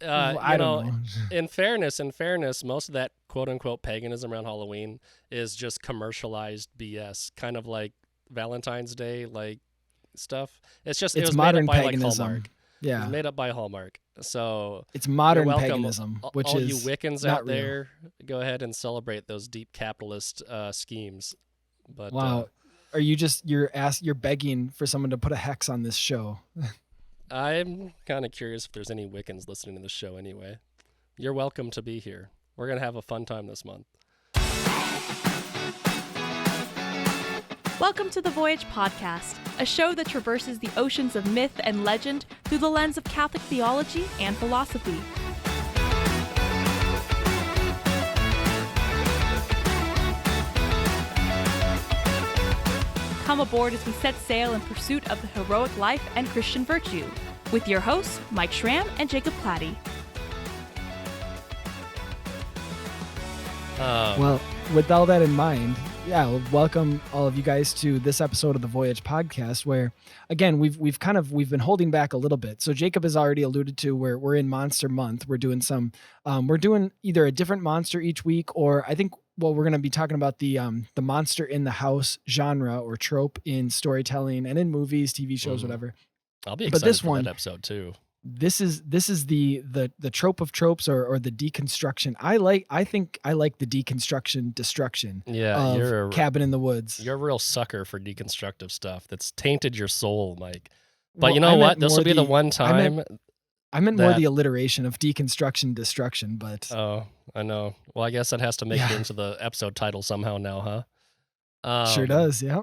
I don't know. in fairness, most of that quote unquote paganism around Halloween is just commercialized BS, kind of like Valentine's Day, like stuff. It was modern made up by paganism. like Hallmark. Yeah. It was made up by Hallmark. So it's modern welcome. paganism, which all is you Wiccans not out real. there, go ahead and celebrate those deep capitalist schemes. But wow. Are you you're begging for someone to put a hex on this show? I'm kind of curious if there's any Wiccans listening to the show anyway. You're welcome to be here. We're going to have a fun time this month. Welcome to the Voyage Podcast, a show that traverses the oceans of myth and legend through the lens of Catholic theology and philosophy. Come aboard as we set sail in pursuit of the heroic life and Christian virtue, with your hosts, Mike Schramm and Jacob Platty. Well, with all that in mind, welcome all of you guys to this episode of the Voyage Podcast, where again we've been holding back a little bit. So Jacob has already alluded to where we're in Monster Month. We're doing we're doing either a different monster each week, or I think we're going to be talking about the monster in the house genre or trope in storytelling and in movies, TV shows, whatever. I'll be excited for that episode too. This is the trope of tropes or the deconstruction. I think I like the destruction of Cabin in the Woods. You're a real sucker for deconstructive stuff that's tainted your soul, Mike. But you know what? This will be the one time. I meant more the alliteration of deconstruction, but... Oh, I know. Well, I guess that has to make it into the episode title somehow now, huh? Sure does, yeah.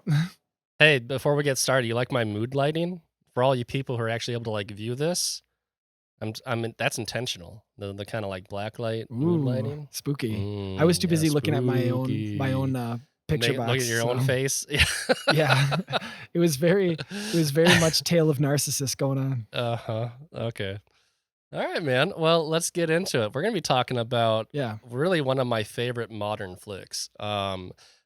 Hey, before we get started, you like my mood lighting? For all you people who are actually able to like view this, that's intentional. The kind of like black light mood lighting. Spooky. I was too busy looking at my own picture box. Look at your own face. Yeah. It was very much Tale of Narcissus going on. Uh-huh. Okay. All right, man. Well, let's get into it. We're going to be talking about really one of my favorite modern flicks.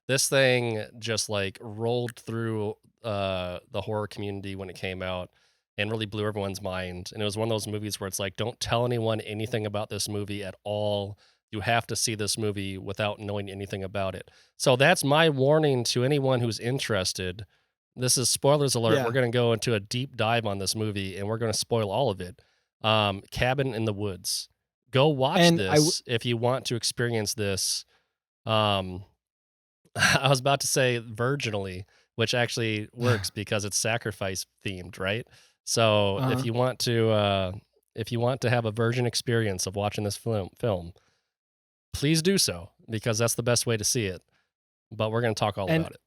This thing just like rolled through the horror community when it came out and really blew everyone's mind. And it was one of those movies where it's like, don't tell anyone anything about this movie at all. You have to see this movie without knowing anything about it. So that's my warning to anyone who's interested. This is spoilers alert. Yeah. We're going to go into a deep dive on this movie and we're going to spoil all of it. Cabin in the Woods. Go watch this if you want to experience this. I was about to say virginally, which actually works because it's sacrifice themed, right? So if you want to have a virgin experience of watching this film, please do so, because that's the best way to see it. But we're going to talk all about it.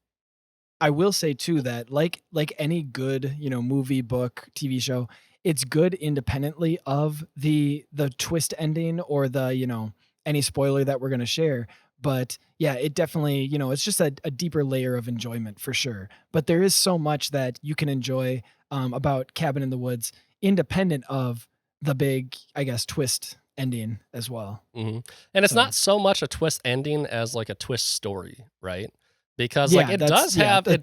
I will say too that like any good, movie, book, TV show, it's good independently of the twist ending or the, any spoiler that we're going to share. But yeah, it definitely, it's just a deeper layer of enjoyment for sure. But there is so much that you can enjoy about Cabin in the Woods, independent of the big, I guess, twist ending as well. Mm-hmm. And it's not so much a twist ending as like a twist story, right? Because like it does have an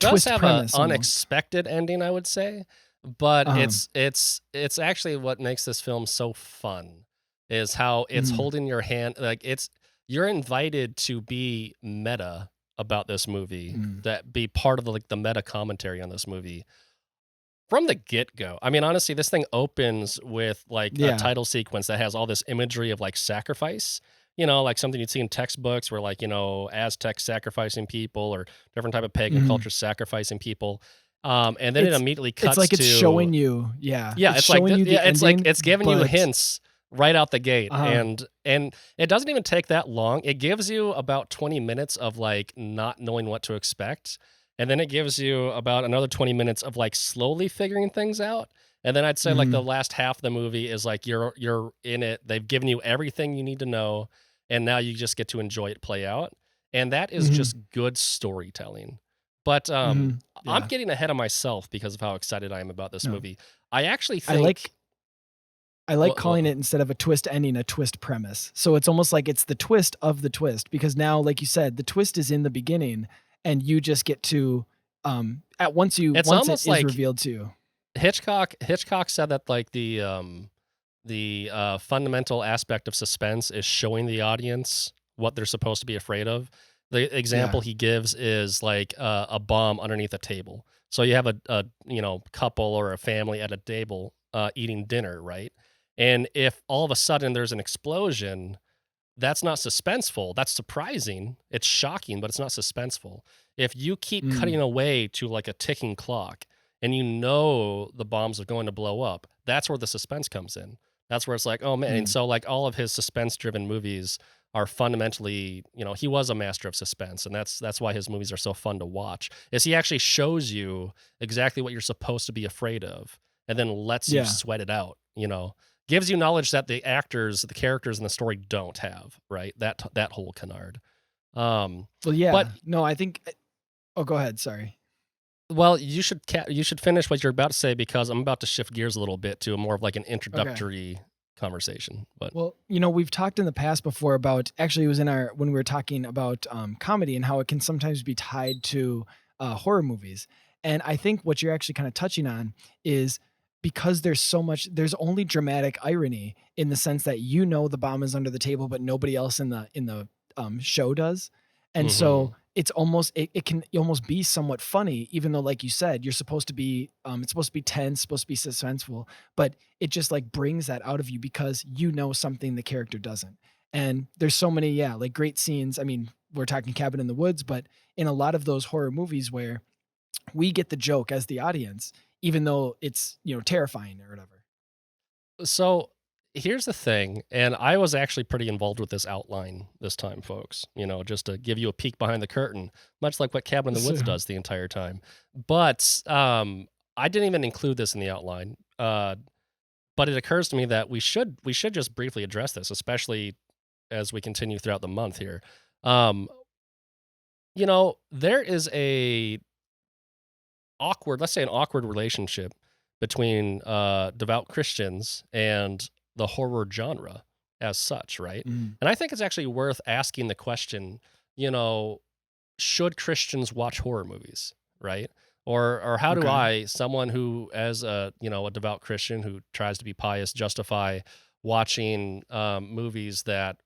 unexpected ending, I would say. But it's actually what makes this film so fun is how it's holding your hand. Like you're invited to be meta about this movie, that be part of the meta commentary on this movie from the get-go. I mean, honestly, this thing opens with like a title sequence that has all this imagery of like sacrifice, like something you'd see in textbooks where like, Aztecs sacrificing people or different type of pagan culture sacrificing people. And then it immediately cuts it's like it's showing you. Yeah. It's showing you it's giving you hints right out the gate. And it doesn't even take that long. It gives you about 20 minutes of like not knowing what to expect. And then it gives you about another 20 minutes of like slowly figuring things out. And then I'd say like the last half of the movie is like you're in it. They've given you everything you need to know. And now you just get to enjoy it play out. And that is just good storytelling. But I'm getting ahead of myself because of how excited I am about this movie. I actually think... I like calling it, instead of a twist ending, a twist premise. So it's almost like it's the twist of the twist, because now, like you said, the twist is in the beginning and you just get to, once it is revealed to you. Hitchcock said that like fundamental aspect of suspense is showing the audience what they're supposed to be afraid of. The example he gives is like a bomb underneath a table. So you have a couple or a family at a table eating dinner, right? And if all of a sudden there's an explosion, that's not suspenseful. That's surprising. It's shocking, but it's not suspenseful. If you keep cutting away to like a ticking clock and you know the bombs are going to blow up, that's where the suspense comes in. That's where it's like, oh man. And so like all of his suspense-driven movies are fundamentally, he was a master of suspense, and that's why his movies are so fun to watch. Is he actually shows you exactly what you're supposed to be afraid of, and then lets you sweat it out. Gives you knowledge that the actors, the characters in the story don't have. Right? That whole canard. Well, yeah. But no, I think. Oh, go ahead. Sorry. Well, you should finish what you're about to say, because I'm about to shift gears a little bit to a more of like an introductory conversation. But well, we've talked in the past before about, actually it was when we were talking about comedy and how it can sometimes be tied to horror movies. And I think what you're actually kind of touching on is, because there's only dramatic irony in the sense that the bomb is under the table, but nobody else in the show does. And so it's almost, it can almost be somewhat funny, even though, like you said, you're supposed to be, it's supposed to be tense, supposed to be suspenseful, but it just like brings that out of you because something the character doesn't. And there's so many, like great scenes. I mean, we're talking Cabin in the Woods, but in a lot of those horror movies where we get the joke as the audience, even though it's, terrifying or whatever. So here's the thing, and I was actually pretty involved with this outline this time, folks, just to give you a peek behind the curtain, much like what Cabin in the Woods does the entire time. But I didn't even include this in the outline. But it occurs to me that we should just briefly address this, especially as we continue throughout the month here. There is an awkward relationship between devout Christians and the horror genre as such, right? And I think it's actually worth asking the question, should Christians watch horror movies, right? Or how do I, someone who, as a devout Christian who tries to be pious, justify watching movies that,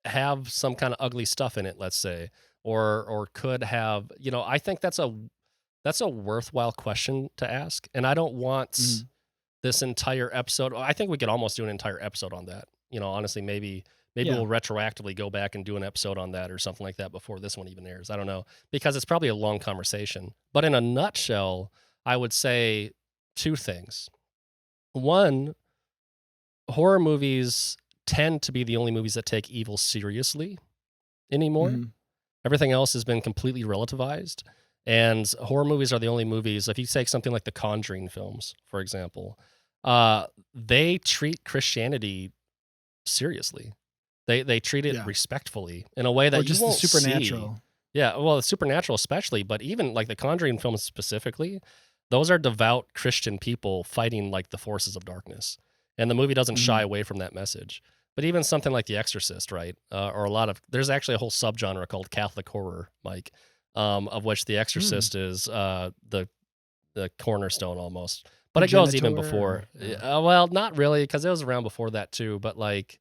have some kind of ugly stuff in it, let's say, or could have, I think that's a worthwhile question to ask. And I don't want this entire episode. I think we could almost do an entire episode on that. Honestly, maybe we'll retroactively go back and do an episode on that or something like that before this one even airs. I don't know, because it's probably a long conversation. But in a nutshell, I would say two things. One, horror movies tend to be the only movies that take evil seriously anymore. Everything else has been completely relativized. And horror movies are the only movies, if you take something like the Conjuring films, for example, they treat Christianity seriously. They treat it respectfully in a way that just you won't the supernatural. see. Yeah, well, the supernatural especially, but even like the Conjuring films specifically, those are devout Christian people fighting like the forces of darkness. And the movie doesn't shy away from that message. But even something like The Exorcist, right? There's actually a whole subgenre called Catholic horror, Mike, of which The Exorcist is the cornerstone almost. But it goes even before. Well, not really, because it was around before that too. But like,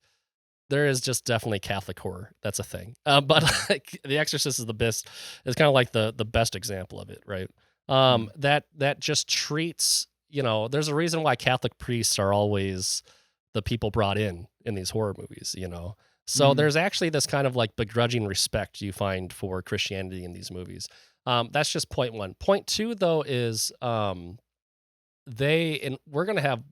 there is just definitely Catholic horror. That's a thing. But like, The Exorcist is the best. It's kind of like the best example of it, right? That just treats. There's a reason why Catholic priests are always the people brought in these horror movies. So there's actually this kind of like begrudging respect you find for Christianity in these movies. That's just point one. Point two, though, is and we're going to have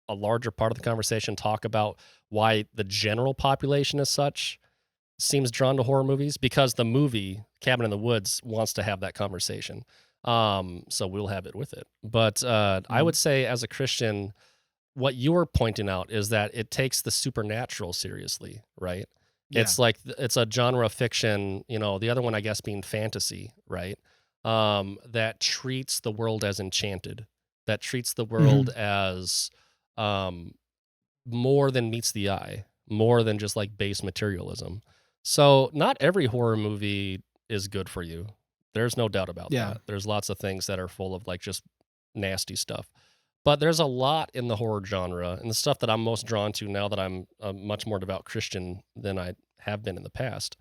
a larger part of the conversation talk about why the general population as such seems drawn to horror movies, because the movie Cabin in the Woods wants to have that conversation. So we'll have it with it. But I would say as a Christian, what you were pointing out is that it takes the supernatural seriously, right? Yeah. It's like, it's a genre of fiction, the other one, I guess, being fantasy, right? That treats the world as enchanted, that treats the world as more than meets the eye, more than just like base materialism. So not every horror movie is good for you. There's no doubt about that. There's lots of things that are full of like just nasty stuff. But there's a lot in the horror genre, and the stuff that I'm most drawn to now that I'm a much more devout Christian than I have been in the past,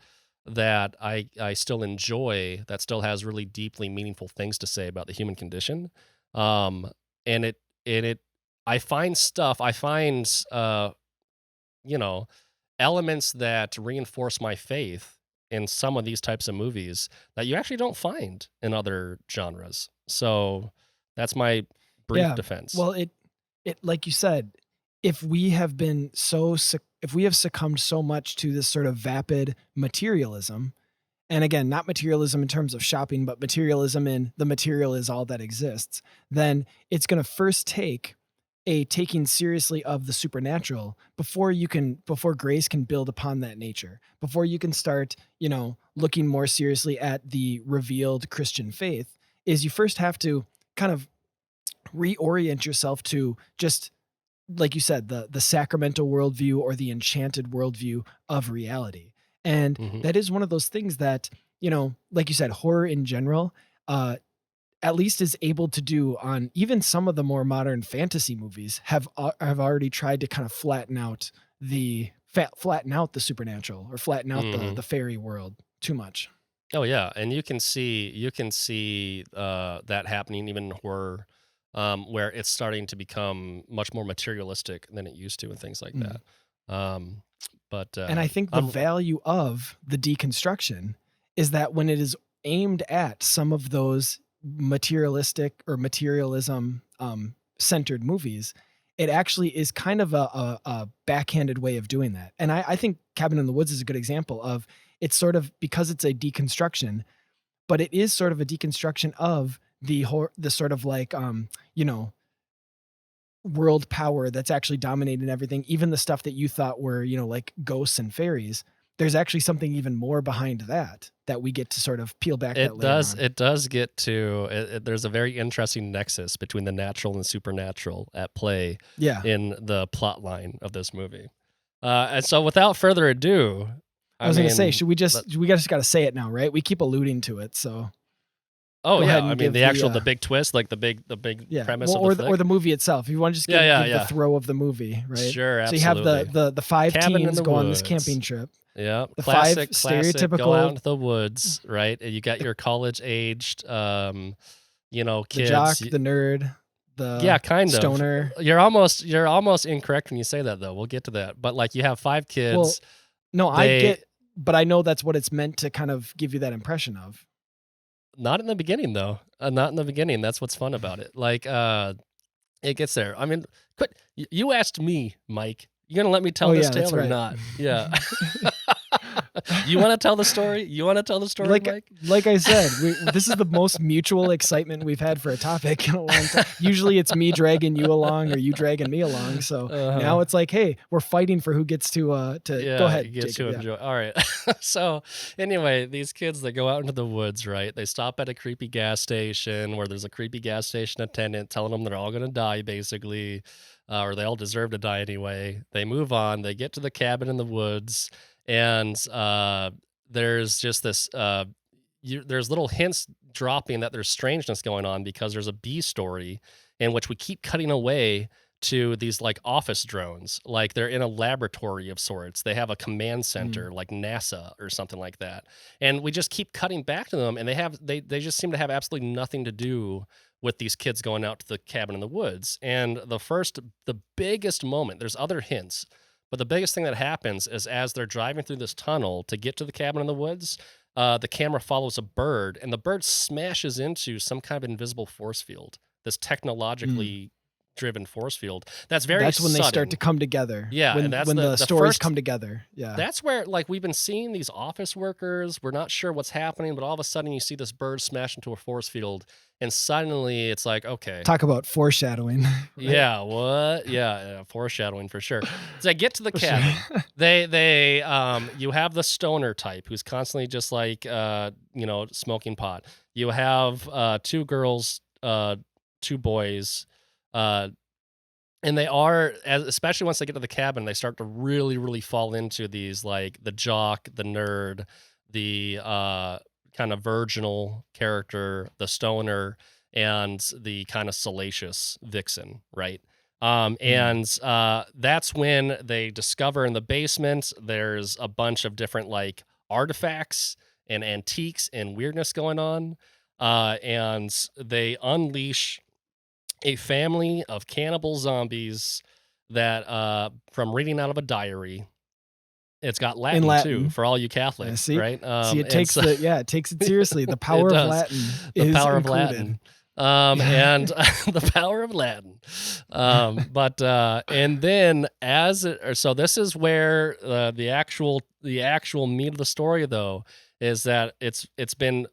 that I still enjoy, that still has really deeply meaningful things to say about the human condition. And I find elements that reinforce my faith in some of these types of movies that you actually don't find in other genres. So that's my brief defense. Well, it like you said, if we have succumbed so much to this sort of vapid materialism, and again, not materialism in terms of shopping, but materialism in the material is all that exists, then it's going to first take a taking seriously of the supernatural before grace can build upon that nature, before you can start, looking more seriously at the revealed Christian faith. Is you first have to kind of reorient yourself to just, like you said, the sacramental worldview or the enchanted worldview of reality. And that is one of those things that, like you said, horror in general, at least is able to do on even some of the more modern fantasy movies have already tried to kind of flatten out the supernatural or flatten out the fairy world too much. Oh yeah. And you can see that happening even in horror, where it's starting to become much more materialistic than it used to and things like that. And I think the value of the deconstruction is that when it is aimed at some of those materialistic or materialism centered movies, it actually is kind of a backhanded way of doing that. And I think Cabin in the Woods is a good example of, it's sort of, because it's a deconstruction, but it is sort of a deconstruction of the sort of like, world power that's actually dominating everything. Even the stuff that you thought were, like ghosts and fairies, there's actually something even more behind that we get to sort of peel back. It does get to, there's a very interesting nexus between the natural and supernatural at play in the plot line of this movie. And so without further ado, I was going to say, we just got to say it now, right? We keep alluding to it. So. Oh yeah, I mean the big twist, like the big premise, or the movie itself. If you want to just give the throw of the movie, right? Sure, absolutely. So you have the five teens go on this camping trip. Yeah, the classic stereotypical go out into the woods, right? And you got your college-aged, kids, the jock, the nerd, the kind stoner. Of. You're almost incorrect when you say that, though. We'll get to that. But like, you have 5 kids. Well, no, I get, but I know that's what it's meant to kind of give you that impression of. Not in the beginning, though. Not in the beginning. That's what's fun about it. Like, it gets there. I mean, quit. You asked me, Mike. You gonna let me tell this tale or not? Yeah. You want to tell the story? Mike? Like I said, this is the most mutual excitement we've had for a topic in a long time. Usually it's me dragging you along or you dragging me along. So now it's like, hey, we're fighting for who gets to go ahead. To enjoy. All right. So anyway, these kids, they go out into the woods, right? They stop at a creepy gas station where there's a creepy gas station attendant telling them they're all going to die, basically. Or they all deserve to die anyway. They move on. They get to the cabin in the woods, and there's just this. There's little hints dropping that there's strangeness going on because there's a B story in which we keep cutting away to these like office drones, like they're in a laboratory of sorts. They have a command center like NASA or something like that, and we just keep cutting back to them, and they just seem to have absolutely nothing to do with these kids going out to the cabin in the woods. And the biggest moment, there's other hints, but the biggest thing that happens is as they're driving through this tunnel to get to the cabin in the woods, the camera follows a bird, and the bird smashes into some kind of invisible force field, this technologically driven force field. That's when they start to come together. Yeah, when the stories come together. Yeah, that's where, like, we've been seeing these office workers. We're not sure what's happening, but all of a sudden you see this bird smash into a force field, and suddenly it's like, okay, talk about foreshadowing. Right? Yeah, what? Yeah, foreshadowing for sure. So I get to the cabin. They you have the stoner type who's constantly just like smoking pot. You have 2 girls, 2 boys. And they are, especially once they get to the cabin, they start to really, really fall into these, like the jock, the nerd, the kind of virginal character, the stoner, and the kind of salacious vixen, right? Mm. And that's when they discover in the basement there's a bunch of different like artifacts and antiques and weirdness going on, and they unleash a family of cannibal zombies that, from reading out of a diary, it's got In Latin too Latin. for all you Yeah, Catholics, see? right? See, it takes it takes it seriously. The It power of does. Latin The is power of included. Latin. Yeah. And the power of Latin. But and then so this is where the actual meat of the story though is that it's been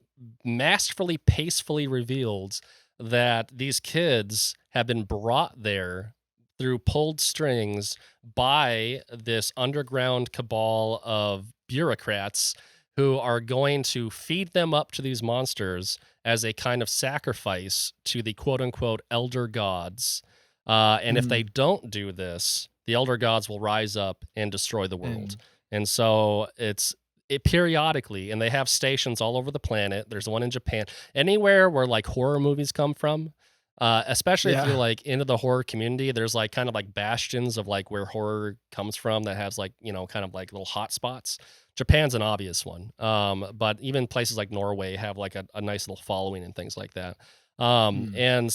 masterfully, pacefully revealed that these kids have been brought there through pulled strings by this underground cabal of bureaucrats who are going to feed them up to these monsters as a kind of sacrifice to the quote unquote elder gods. And if they don't do this, the elder gods will rise up and destroy the world. And so it periodically, and they have stations all over the planet. There's one in Japan, anywhere where like horror movies come from. Especially if you're like into the horror community, there's like kind of like bastions of like where horror comes from that has like, kind of like little hot spots. Japan's an obvious one. But even places like Norway have like a nice little following and things like that. And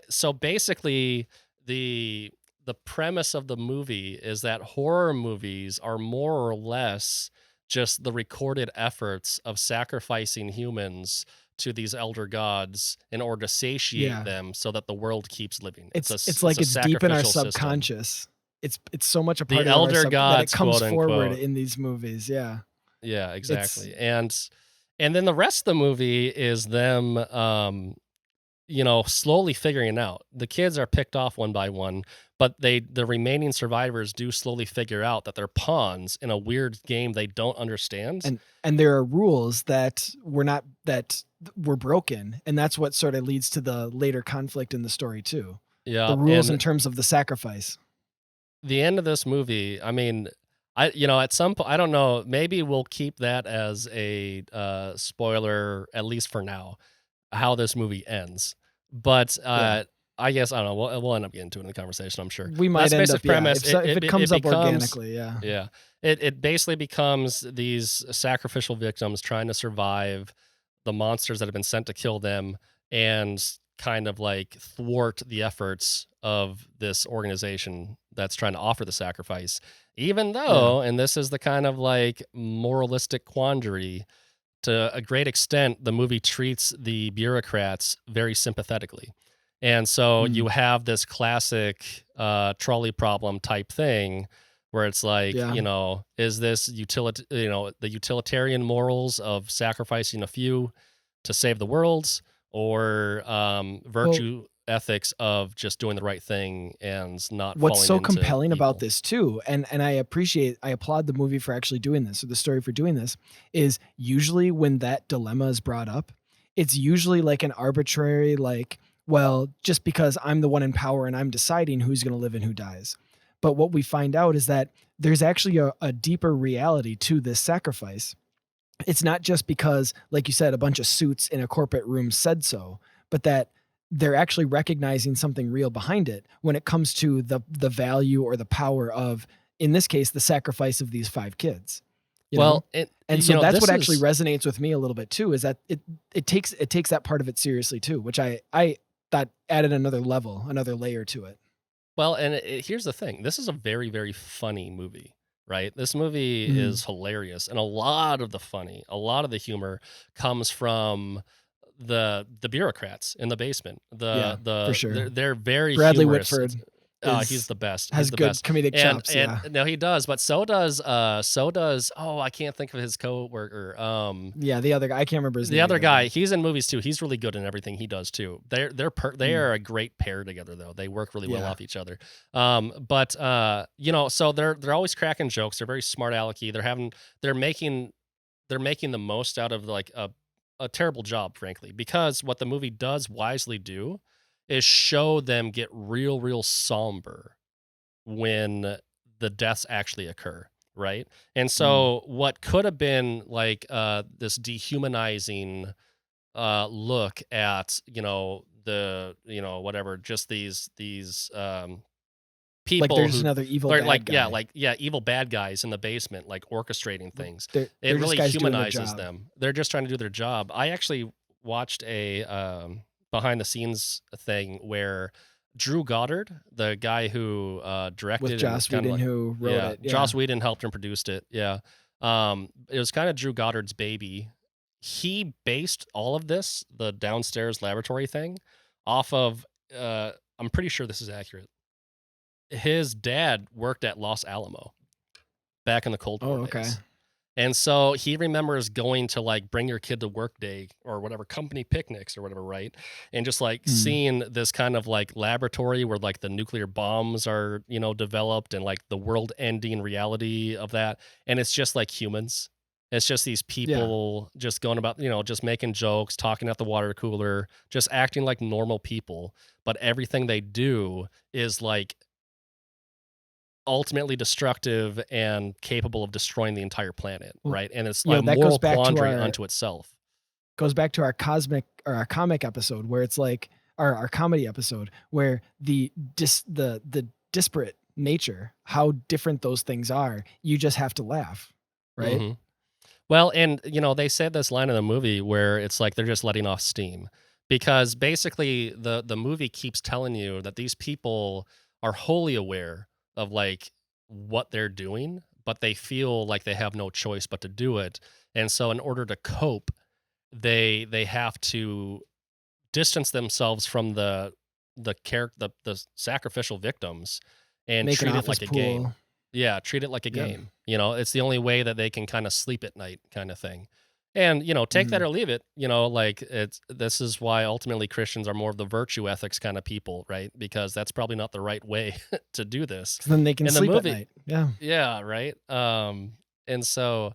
so basically the premise of the movie is that horror movies are more or less just the recorded efforts of sacrificing humans to these elder gods in order to satiate them so that the world keeps living. It's like it's deep in our subconscious. It's so much a part of elder our gods that it comes quote, forward unquote. in these movies. Yeah. Yeah, exactly. And then the rest of the movie is them slowly figuring it out. The kids are picked off one by one, but the remaining survivors do slowly figure out that they're pawns in a weird game they don't understand. And there are rules that were broken, and that's what sort of leads to the later conflict in the story too. Yeah, the rules in terms of the sacrifice. The end of this movie, I mean, at some point, I don't know, maybe we'll keep that as a spoiler, at least for now, how this movie ends. But I guess, I don't know, we'll end up getting to it in the conversation, I'm sure. We might end up, premise, if it comes up organically, yeah. Yeah. It basically becomes these sacrificial victims trying to survive the monsters that have been sent to kill them and kind of like thwart the efforts of this organization that's trying to offer the sacrifice, even though, and this is the kind of like moralistic quandary, to a great extent, the movie treats the bureaucrats very sympathetically. And so you have this classic trolley problem type thing where it's like, is this the utilitarian morals of sacrificing a few to save the world, or virtue ethics of just doing the right thing and not what's so compelling evil. About this too, and I applaud the movie for actually doing this, or the story for doing this, is usually when that dilemma is brought up, it's usually like an arbitrary, like, well, just because I'm the one in power and I'm deciding who's going to live and who dies. But what we find out is that there's actually a deeper reality to this sacrifice. It's not just because, like you said, a bunch of suits in a corporate room said so, but that they're actually recognizing something real behind it when it comes to the value or the power of, in this case, the sacrifice of these 5 kids. So that's what actually resonates with me a little bit too, is that it takes that part of it seriously too, which I thought added another layer to it. Well, and here's the thing. This is a very, very funny movie, right? This movie is hilarious. And a lot of the humor comes from the bureaucrats in the basement. For sure. They're very Bradley humorous. Whitford. He's the best. Has good comedic chops. No, he does. But so does. I can't think of his coworker. The other guy. I can't remember his name. The other guy. He's in movies too. He's really good in everything he does too. They are a great pair together though. They work really well off each other. So they're always cracking jokes. They're very smart alecky. They're making the most out of like a terrible job, frankly, because what the movie does wisely do is show them get real somber when the deaths actually occur, right? And so what could have been like this dehumanizing look at, whatever, just these Like people they're just who another evil are bad guy. evil bad guys in the basement, like orchestrating things. They're It just really guys doing their humanizes job. them. They're just trying to do their job. I actually watched a behind the scenes thing where Drew Goddard, the guy who directed With and was Joss kind of Whedon, like, who wrote it. Yeah. Joss Whedon helped and produced it. Yeah. It was kind of Drew Goddard's baby. He based all of this, the downstairs laboratory thing, off of I'm pretty sure this is accurate. His dad worked at Los Alamo back in the Cold War days. And so he remembers going to like bring your kid to work day or whatever, company picnics or whatever, right? And just like seeing this kind of like laboratory where like the nuclear bombs are, developed and like the world ending reality of that. And it's just like humans. It's just these people just going about, just making jokes, talking at the water cooler, just acting like normal people. But everything they do is like ultimately destructive and capable of destroying the entire planet, right? And it's like that moral goes back quandary to unto itself. Goes back to our comic episode where it's like our comedy episode where the disparate nature, how different those things are, you just have to laugh, right? Mm-hmm. Well, and they said this line in the movie where it's like they're just letting off steam because basically the movie keeps telling you that these people are wholly aware of like what they're doing, but they feel like they have no choice but to do it. And so in order to cope, they have to distance themselves from the sacrificial victims and Make treat an it like office a game. pool. Yeah, treat it like a Yeah. game. It's the only way that they can kind of sleep at night kind of thing. And, take that or leave it, like this is why ultimately Christians are more of the virtue ethics kind of people, right? Because that's probably not the right way to do this. 'Cause then they can In the sleep movie, at night. Yeah. Yeah, right. And so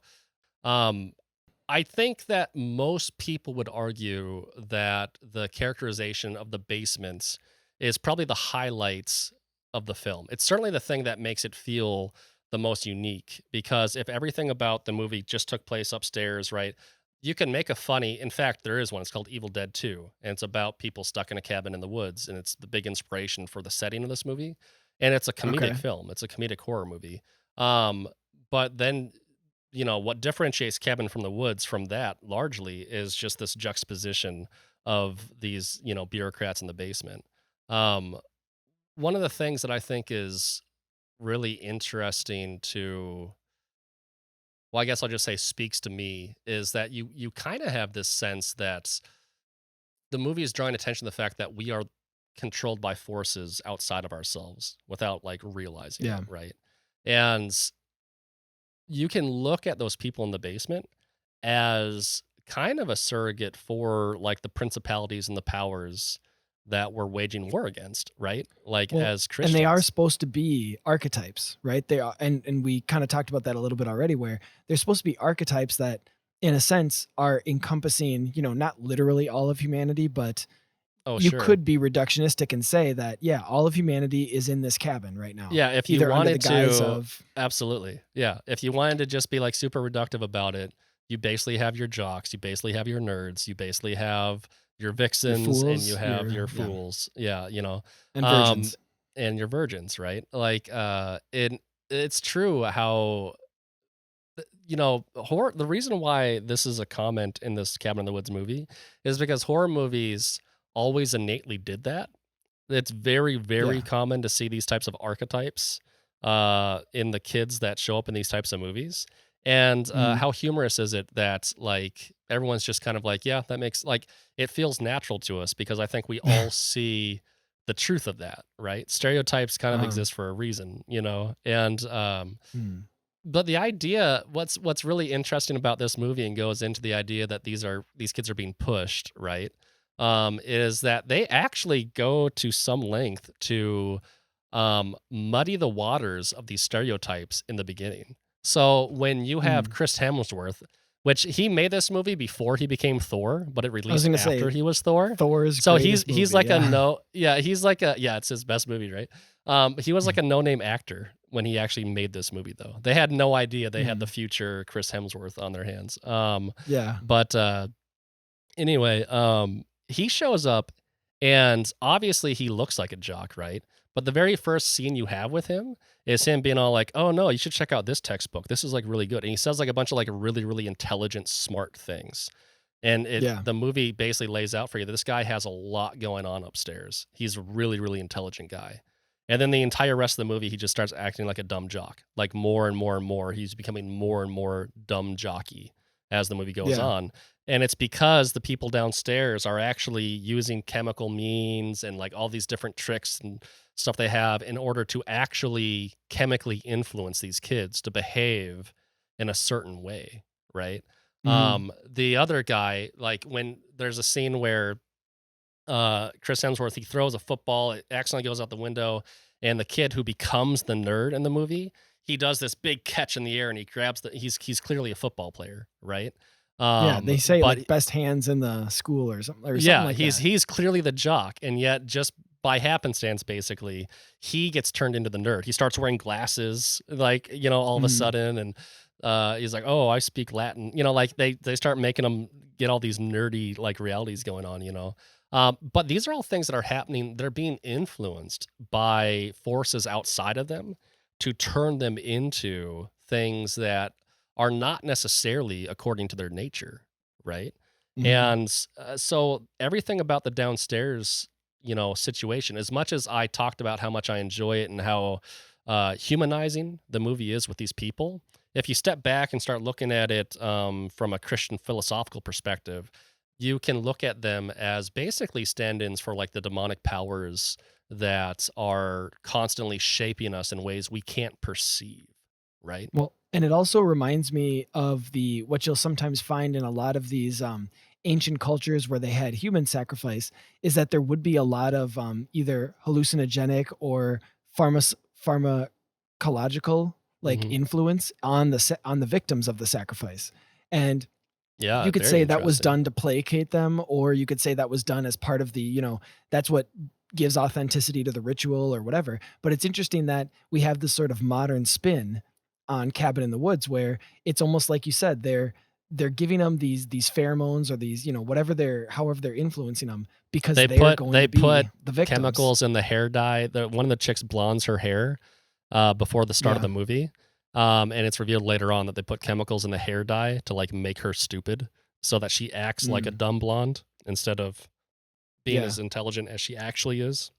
I think that most people would argue that the characterization of the basements is probably the highlights of the film. It's certainly the thing that makes it feel the most unique because if everything about the movie just took place upstairs, right? You can make a funny, in fact, there is one. It's called Evil Dead 2, and it's about people stuck in a cabin in the woods, and it's the big inspiration for the setting of this movie. And it's a comedic film. It's a comedic horror movie. But then what differentiates Cabin from the Woods from that largely is just this juxtaposition of these, bureaucrats in the basement. One of the things that I think is really interesting well, I guess I'll just say speaks to me is that you kind of have this sense that the movie is drawing attention to the fact that we are controlled by forces outside of ourselves without like realizing it, right? And you can look at those people in the basement as kind of a surrogate for like the principalities and the powers that we're waging war against, right? Like as Christians. And they are supposed to be archetypes, right? They are, and we kind of talked about that a little bit already, where they're supposed to be archetypes that in a sense are encompassing, not literally all of humanity, but you could be reductionistic and say that, all of humanity is in this cabin right now. Yeah, if you wanted to, absolutely. Yeah, if you wanted to just be like super reductive about it, you basically have your jocks, you basically have your nerds, you basically have your vixens, and you have your fools. Yeah, and virgins. And your virgins, right? Like, it's true how, horror. The reason why this is a comment in this Cabin in the Woods movie is because horror movies always innately did that. It's very, very common to see these types of archetypes in the kids that show up in these types of movies. And how humorous is it that like everyone's just kind of like, yeah, that makes like it feels natural to us because I think we all see the truth of that, right? Stereotypes kind of exist for a reason, and but the idea, what's really interesting about this movie and goes into the idea that these kids are being pushed, right? Is that they actually go to some length to muddy the waters of these stereotypes in the beginning. So when you have Chris Hemsworth, which he made this movie before he became Thor, but it released after he was Thor. Thor's so he's like it's his best movie, right? He was like a no-name actor when he actually made this movie, though. They had no idea they had the future Chris Hemsworth on their hands. But Anyway, he shows up, and obviously he looks like a jock, right? But the very first scene you have with him is him being all like, "Oh no, you should check out this textbook. This is like really good." And he says like a bunch of like really, really intelligent, smart things. And the movie basically lays out for you that this guy has a lot going on upstairs. He's a really, really intelligent guy. And then the entire rest of the movie, he just starts acting like a dumb jock, like more and more and more. He's becoming more and more dumb jockey as the movie goes on. And it's because the people downstairs are actually using chemical means and like all these different tricks and stuff they have in order to actually chemically influence these kids to behave in a certain way, right? The other guy, like when there's a scene where Chris Hemsworth, he throws a football, it accidentally goes out the window, and the kid who becomes the nerd in the movie, he does this big catch in the air and he grabs he's clearly a football player, right? They say like best hands in the school or something like that. He's clearly the jock, and yet just by happenstance, basically, he gets turned into the nerd. He starts wearing glasses, like, all of a sudden, and he's like, "Oh, I speak Latin." Like they start making him get all these nerdy like realities going on, But these are all things that are happening. They're being influenced by forces outside of them to turn them into things that are not necessarily according to their nature, right? And so everything about the downstairs, situation, as much as I talked about how much I enjoy it and how humanizing the movie is with these people, if you step back and start looking at it from a Christian philosophical perspective, you can look at them as basically stand-ins for like the demonic powers that are constantly shaping us in ways we can't perceive, right? Well, and it also reminds me of what you'll sometimes find in a lot of these ancient cultures where they had human sacrifice, is that there would be a lot of either hallucinogenic or pharmacological like influence on the victims of the sacrifice. And you could say that was done to placate them, or you could say that was done as part of the, that's what gives authenticity to the ritual or whatever. But it's interesting that we have this sort of modern spin on Cabin in the Woods, where it's almost like you said, they're giving them these pheromones or these, however they're influencing them, because they put the victims. Chemicals in the hair dye. One of the chicks blondes her hair before the start of the movie. And it's revealed later on that they put chemicals in the hair dye to like make her stupid so that she acts like a dumb blonde instead of being as intelligent as she actually is.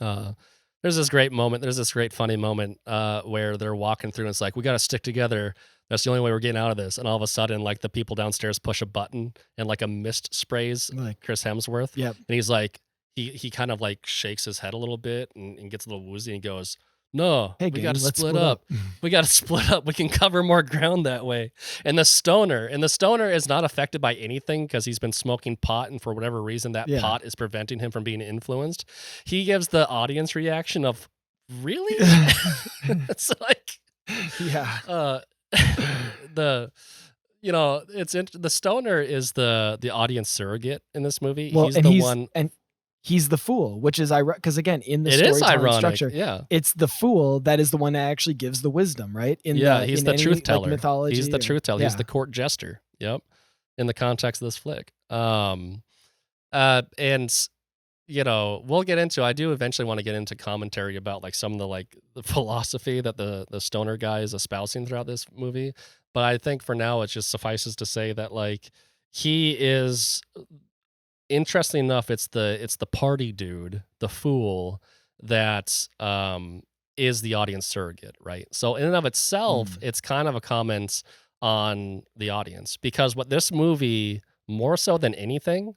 There's this great moment. There's this great funny moment where they're walking through and it's like, we got to stick together. That's the only way we're getting out of this. And all of a sudden, like the people downstairs push a button and like a mist sprays like Chris Hemsworth. Yep. And he's like, he kind of like shakes his head a little bit and gets a little woozy and he goes, "No, we got to split up. We got to split up. We can cover more ground that way." And the stoner is not affected by anything because he's been smoking pot, and for whatever reason, that pot is preventing him from being influenced. He gives the audience reaction of, "Really?" It's like, the stoner is the audience surrogate in this movie. Well, he's the one. And he's the fool, which is ironic because again, in the storytelling structure, it's the fool that is the one that actually gives the wisdom, right? He's the truth teller. Like, mythology, he's the truth teller. He's the court jester. Yep. In the context of this flick. And we'll get into. I do eventually want to get into commentary about like some of the philosophy that the stoner guy is espousing throughout this movie. But I think for now, it just suffices to say that like he is. Interestingly enough, it's the party dude, the fool, that is the audience surrogate, right? So in and of itself, it's kind of a comment on the audience, because what this movie, more so than anything,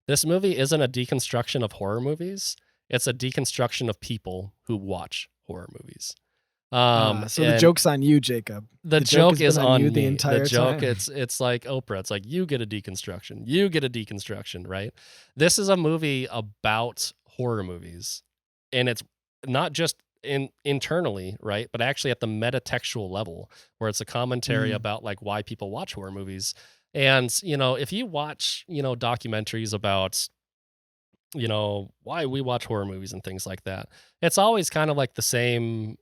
this movie isn't a deconstruction of horror movies. It's a deconstruction of people who watch horror movies. So the joke's on you, Jacob. The joke is on you me. The entire joke, time. It's like Oprah. It's like, you get a deconstruction. You get a deconstruction, right? This is a movie about horror movies, and it's not just internally, right? But actually at the metatextual level, where it's a commentary about like why people watch horror movies. And if you watch documentaries about why we watch horror movies and things like that, it's always kind of like the same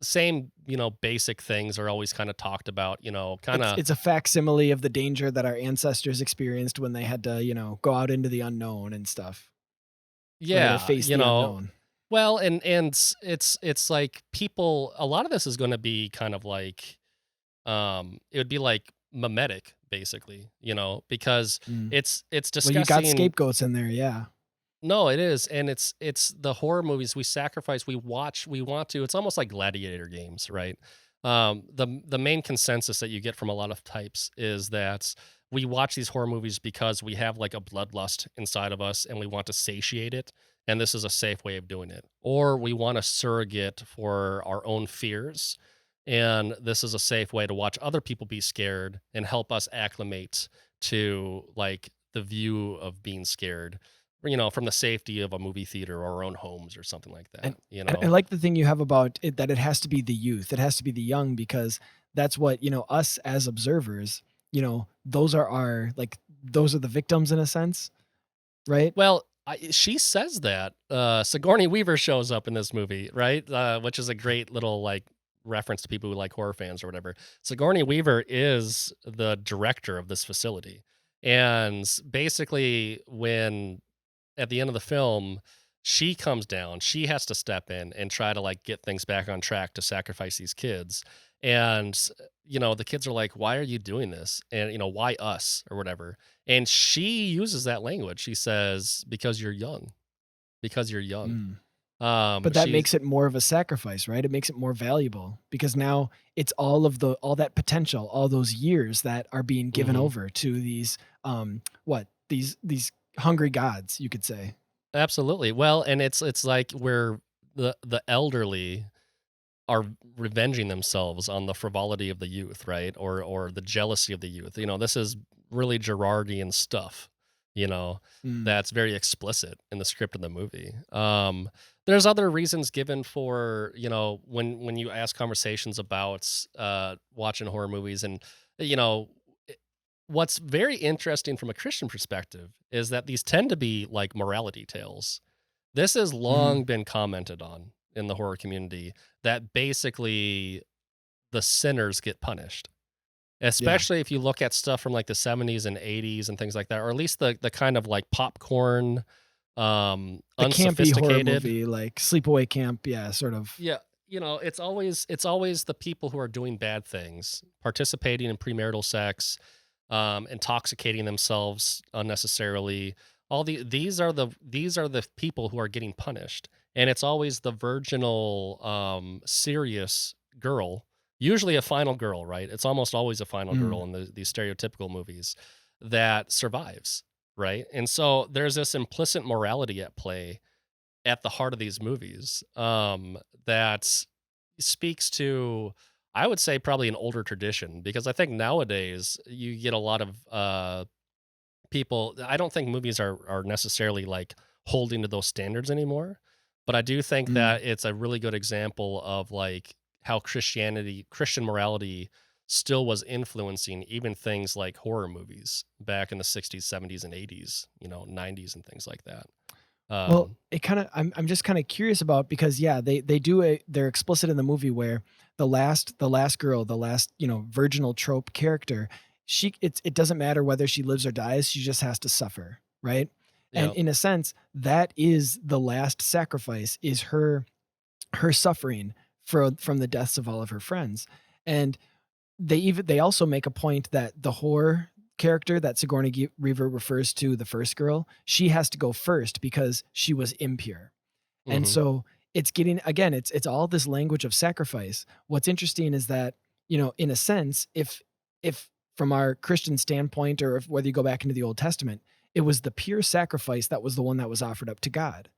same, basic things are always kind of talked about, kind of. It's a facsimile of the danger that our ancestors experienced when they had to, go out into the unknown and stuff, right? Or Yeah, face the unknown. well, and it's like people, a lot of this is going to be kind of like, it would be like mimetic, basically, because Mm. it's Well, you got discussing. scapegoats in there, yeah. No, it is, and it's the horror movies we sacrifice, we watch, we want to. It's almost like gladiator games, right? The main consensus that you get from a lot of types is that we watch these horror movies because we have like a bloodlust inside of us, and we want to satiate it, and this is a safe way of doing it. Or we want a surrogate for our own fears, and this is a safe way to watch other people be scared and help us acclimate to like the view of being scared, from the safety of a movie theater or our own homes or something like that, And I like the thing you have about it, that it has to be the youth, it has to be the young, because that's what, us as observers, those are those are the victims in a sense, right? Well, she says that Sigourney Weaver shows up in this movie, right? Which is a great little like reference to people who like horror fans or whatever. Sigourney Weaver is the director of this facility, and basically, when at the end of the film, she comes down, she has to step in and try to like get things back on track to sacrifice these kids. And, the kids are like, why are you doing this? And, why us or whatever? And she uses that language. She says, because you're young, because you're young. But that makes it more of a sacrifice, right? It makes it more valuable, because now it's all that potential, all those years that are being given over to these, these hungry gods, you could say. Absolutely. Well, and it's like where the elderly are revenging themselves on the frivolity of the youth, right? Or the jealousy of the youth. This is really Gerardian stuff, that's very explicit in the script of the movie. There's other reasons given for, when you ask conversations about watching horror movies, and, what's very interesting from a Christian perspective is that these tend to be like morality tales. This has long been commented on in the horror community, that basically the sinners get punished. Especially if you look at stuff from like the 70s and 80s and things like that, or at least the kind of like popcorn, The campy horror movie, like Sleepaway Camp, yeah, sort of. Yeah, it's always the people who are doing bad things, participating in premarital sex, intoxicating themselves unnecessarily. These are the people who are getting punished, and it's always the virginal, serious girl, usually a final girl, right? It's almost always a final girl in these stereotypical movies that survives, right? And so there's this implicit morality at play at the heart of these movies, that speaks to, I would say, probably an older tradition, because I think nowadays you get a lot of people. I don't think movies are necessarily like holding to those standards anymore, but I do think that it's a really good example of like how Christian morality still was influencing even things like horror movies back in the 60s, 70s, and 80s, 90s and things like that. Well, it kind of, I'm just kind of curious about, because they're explicit in the movie where the last girl, the last, virginal trope character, it doesn't matter whether she lives or dies, she just has to suffer, right? And in a sense, that is the last sacrifice, is her suffering from the deaths of all of her friends. And they also make a point that the horror character that Sigourney Weaver refers to, the first girl, she has to go first because she was impure. And so it's getting, again, it's all this language of sacrifice. What's interesting is that, in a sense, if from our Christian standpoint, or whether you go back into the Old Testament, it was the pure sacrifice that was the one that was offered up to God.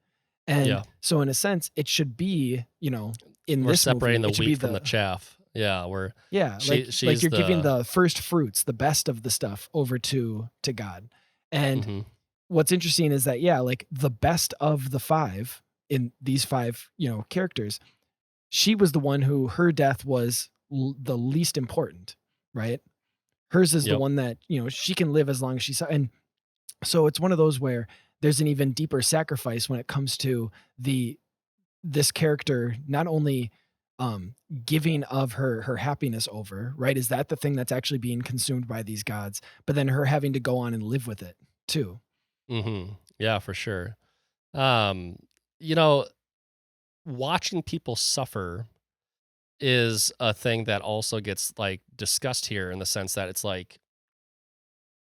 And so in a sense, it should be, in we're this separating movie, the wheat from the chaff. Yeah, like you're giving the first fruits, the best of the stuff, over to God. And what's interesting is that, like the best of the five, in these five, characters, she was the one who, her death was the least important, right? Hers is the one that, she can live as long as she's, and so it's one of those where there's an even deeper sacrifice when it comes to this character, not only giving of her happiness over, right? Is that the thing that's actually being consumed by these gods? But then her having to go on and live with it too. Mm-hmm. Yeah, for sure. You know, watching people suffer is a thing that also gets like discussed here in the sense that it's like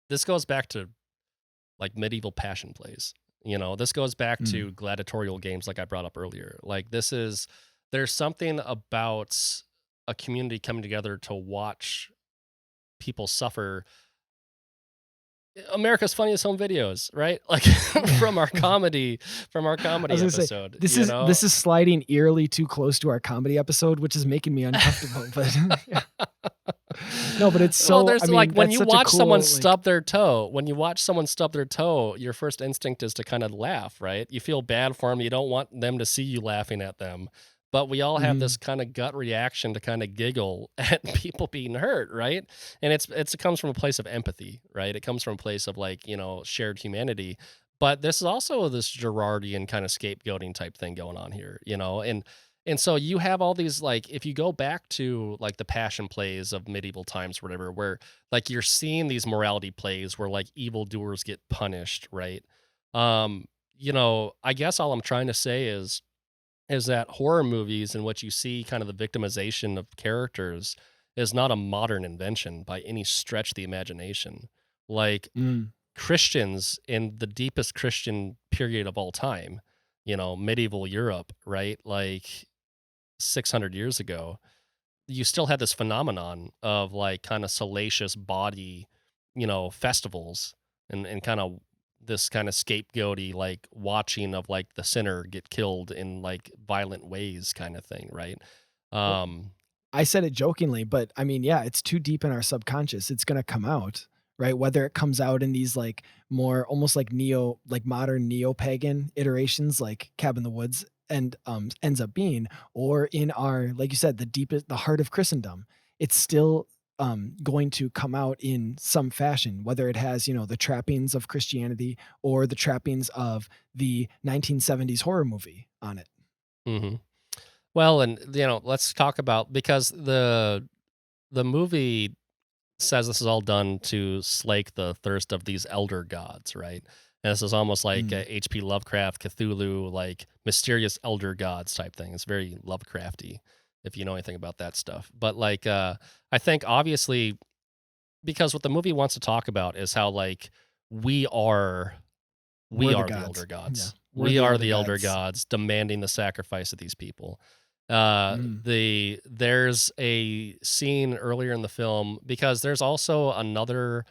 this goes back to like medieval passion plays. This goes back to gladiatorial games like I brought up earlier. Like there's something about a community coming together to watch people suffer. America's Funniest Home Videos, right? Like from our comedy episode. Say, this is sliding eerily too close to our comedy episode, which is making me uncomfortable. But yeah. No, but it's so. There's when you watch someone stub their toe. When you watch someone stub their toe, your first instinct is to kind of laugh, right? You feel bad for them. You don't want them to see you laughing at them. But we all have this kind of gut reaction to kind of giggle at people being hurt, right? And it comes from a place of empathy, right? It comes from a place of shared humanity. But this is also this Gerardian kind of scapegoating type thing going on here, And so you have all these, like, if you go back to like the passion plays of medieval times or whatever, where like you're seeing these morality plays where like evildoers get punished, right? I guess all I'm trying to say is that horror movies and what you see kind of the victimization of characters is not a modern invention by any stretch of the imagination. Like Christians in the deepest Christian period of all time, medieval Europe, right? Like 600 years ago, you still had this phenomenon of like kind of salacious body, festivals and kind of this kind of scapegoaty, like watching of like the sinner get killed in like violent ways kind of thing, right? I said it jokingly, but I mean, yeah, it's too deep in our subconscious. It's going to come out, right? Whether it comes out in these like more almost like modern neo-pagan iterations like Cabin in the Woods and ends up being, or in our, like you said, the heart of Christendom, it's still going to come out in some fashion, whether it has, the trappings of Christianity or the trappings of the 1970s horror movie on it. Mm-hmm. Well, and let's talk about, because the movie says this is all done to slake the thirst of these elder gods, right? And this is almost like H.P. Lovecraft, Cthulhu, like mysterious elder gods type thing. It's very Lovecrafty, if you know anything about that stuff. But like, I think obviously, because what the movie wants to talk about is how like we are the elder gods. Yeah. We are the elder gods demanding the sacrifice of these people. There's a scene earlier in the film, because there's also another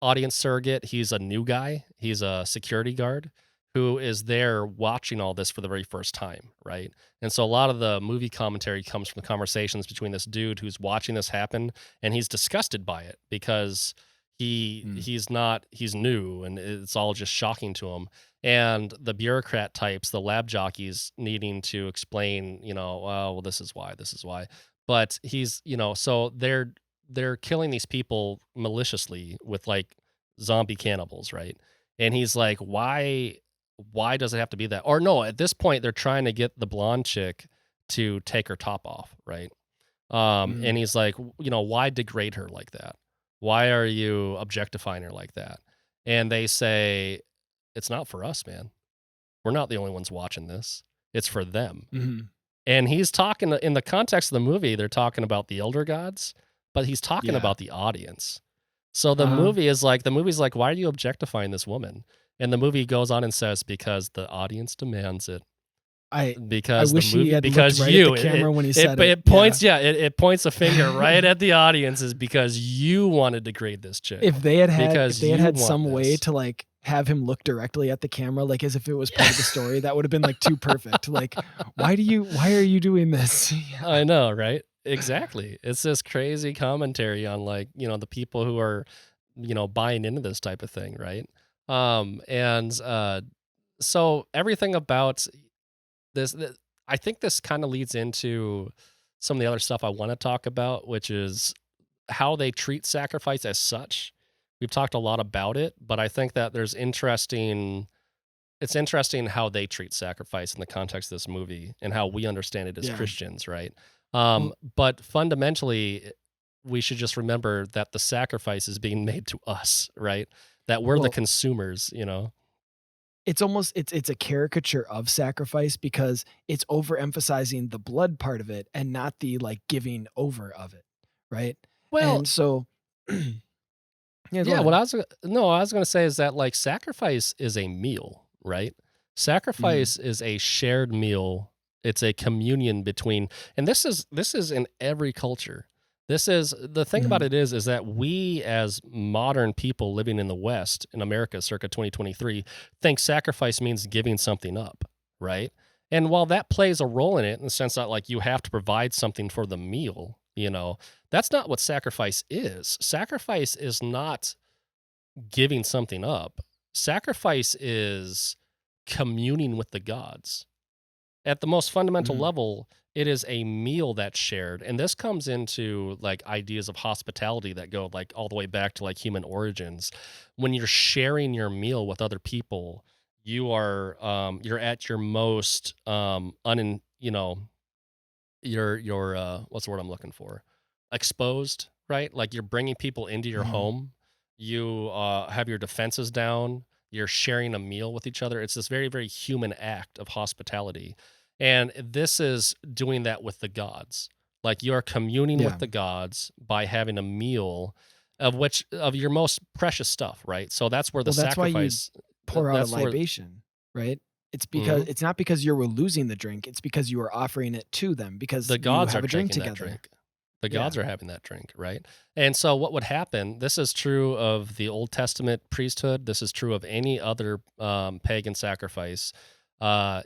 audience surrogate. He's a new guy. He's a security guard who is there watching all this for the very first time, right? And so a lot of the movie commentary comes from the conversations between this dude who's watching this happen, and he's disgusted by it because he's new, and it's all just shocking to him. And the bureaucrat types, the lab jockeys, needing to explain, well, this is why. But he's, so they're killing these people maliciously with like zombie cannibals, right? And he's like, why does it have to be that? Or no, at this point they're trying to get the blonde chick to take her top off, right? And he's like, why degrade her like that? Why are you objectifying her like that? And they say, it's not for us, man. We're not the only ones watching this. It's for them. Mm-hmm. And he's talking, in the context of the movie, they're talking about the elder gods, but he's talking about the audience. So the movie's like, why are you objectifying this woman? And the movie goes on and says, because the audience demands it. I wish he had looked right at the camera when he said it. It points a finger right at the audience, is because you want to degrade this chick. If they had some way to like have him look directly at the camera, like as if it was part of the story, that would have been like too perfect. Like, why are you doing this? I know, right? Exactly. It's this crazy commentary on like, the people who are, buying into this type of thing, right? So everything about this, I think this kind of leads into some of the other stuff I want to talk about, which is how they treat sacrifice as such. We've talked a lot about it, but I think that it's interesting how they treat sacrifice in the context of this movie and how we understand it as Christians, right? Well, But fundamentally, we should just remember that the sacrifice is being made to us, right? That we're the well, consumers, it's almost it's a caricature of sacrifice because it's overemphasizing the blood part of it and not the like giving over of it, right? Well, And so yeah, go yeah, ahead. what I was going to say is that like sacrifice is a meal, right? Mhm, Sacrifice is a shared meal. It's a communion between, and this is in every culture. This is the thing about mhm, it is that we as modern people living in the West in America circa 2023 think sacrifice means giving something up, right? And while that plays a role in it in the sense that like you have to provide something for the meal, that's not what sacrifice is. Sacrifice is not giving something up. Sacrifice is communing with the gods. At the most fundamental mhm, level, it is a meal that's shared. And this comes into like ideas of hospitality that go like all the way back to like human origins. When you're sharing your meal with other people, you're at your most you're what's the word I'm looking for? Exposed, right? Like you're bringing people into your mhm. home. You have your defenses down. You're sharing a meal with each other. It's this very, very human act of hospitality. And this is doing that with the gods. Like you're communing with Yeah. the gods by having a meal of your most precious stuff, right? So that's where the Well, that's why you sacrifice pour out a that's where libation, right? Mhm. It's not because you were losing the drink, it's because you were offering it to them because The you gods have are a drink taking that together. drink. The Yeah. gods are having that drink, right? And so what would happen, this is true of the Old Testament priesthood, this is true of any other pagan sacrifice.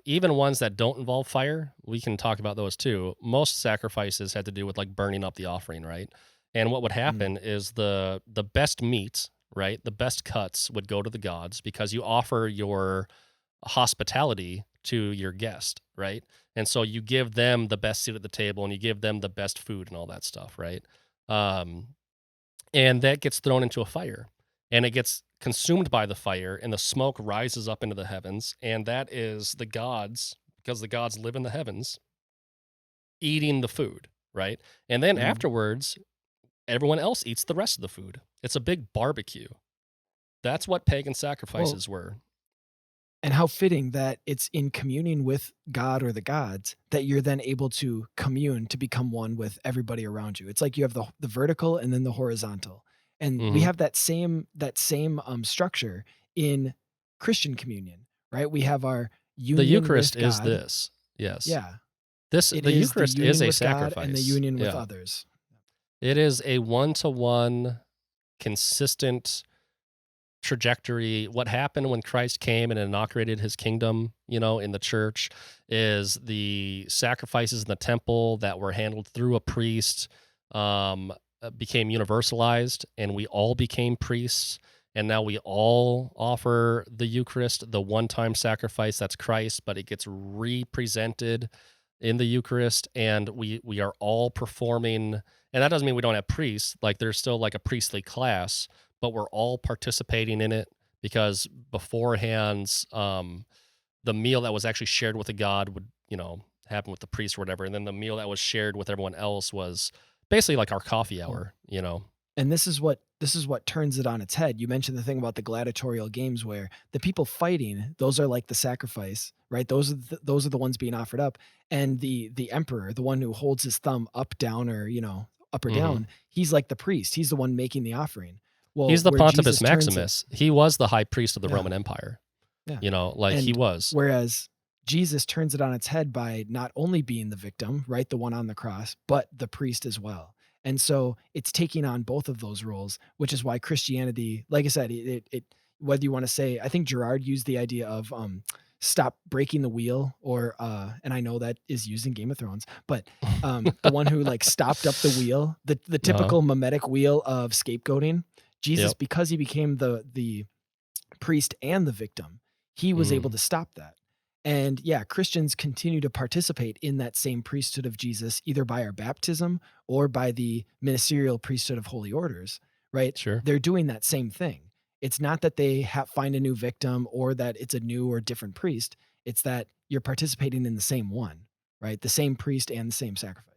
Even ones that don't involve fire, we can talk about those too. Most sacrifices had to do with like burning up the offering, right? And what would Mm, happen is the best meat, right? The best cuts would go to the gods because you offer your hospitality to your guest, right? And so you give them the best seat at the table and you give them the best food and all that stuff, right? Um, and that gets thrown into a fire and it gets consumed by the fire and the smoke rises up into the heavens. And that is the gods, because the gods live in the heavens, eating the food, right? And then mhm. afterwards, everyone else eats the rest of the food. It's a big barbecue. That's what pagan Well, sacrifices were. and how fitting that it's in communing with God or the gods that you're then able to commune to become one with everybody around you. It's like you have the vertical and then the horizontal. And we Hmm. have that same structure in Christian communion, right? We have our The union Eucharist with is God. this. Yes. Yeah. It The is the Eucharist is union a with God and the sacrifice. union with Yeah. others. It is a one-to-one consistent trajectory. What happened when Christ came and inaugurated his kingdom, in the church is the sacrifices in the temple that were handled through a priest became universalized and we all became priests. And now we all offer the Eucharist, the one time sacrifice that's Christ, but it gets represented in the Eucharist. And we are all performing. And that doesn't mean we don't have priests. Like there's still like a priestly class, but we're all participating in it because beforehand, the meal that was actually shared with a god would, happen with the priest or whatever. And then the meal that was shared with everyone else was basically like our coffee Well, hour. and this is what turns it on its head. You mentioned the thing about the gladiatorial games where the people fighting, those are like the sacrifice, right? Those are the ones being offered up. And the emperor, the one who holds his thumb up, down, or up or Hmm. down, he's like the priest. He's the one making the offering. Well, He's the where Pontifex Jesus turns it, Maximus. He was the high priest of the yeah, Roman Empire, yeah. like he And was. whereas Jesus turns it on its head by not only being the victim, right, the one on the cross, but the priest as well. And so it's taking on both of those roles, which is why Christianity, like I said, it whether you want to say, I think Gerard used the idea of stop breaking the wheel, or and I know that is used in Game of Thrones, but the one who like stopped up the wheel, the Uh-huh. typical mimetic wheel of scapegoating. Jesus, Yep. because he became the priest and the victim, he was able Mm. to stop that. And yeah, Christians continue to participate in that same priesthood of Jesus, either by our baptism or by the ministerial priesthood of holy orders, right? Sure. They're doing that same thing. It's not that they find a new victim or that it's a new or different priest. It's that you're participating in the same one, right? The same priest and the same sacrifice.